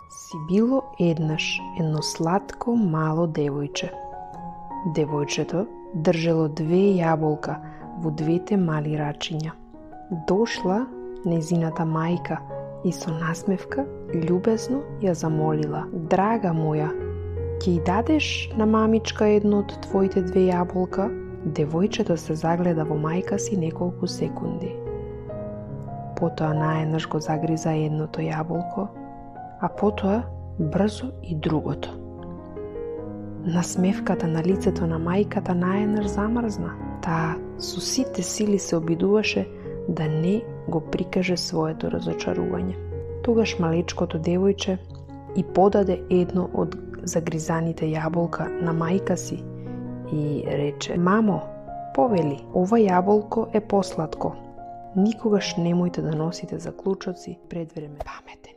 Си било еднаш едно сладко мало девојче. Девојчето држело 2 јаболка во 2 мали рачиња. Дошла незината мајка и со насмевка љубезно ја замолила: "Драга моја, ќе ѝ дадеш на мамичка едно од твоите 2 јаболка?" Девојчето се загледа во мајка си неколку секунди. Потоа наеднаш го загриза едното јаболко, а потоа брзо и другото. Насмевката на лицето на мајката наеднаш замрзна. Таа со сите сили се обидуваше да не го прикаже своето разочарување. Тогаш малечкото девојче и подаде едно од загризаните јаболка на мајка си и рече: "Мамо, повели, ова јаболко е посладко. Никогаш немојте да носите заклучоци пред време." Паметен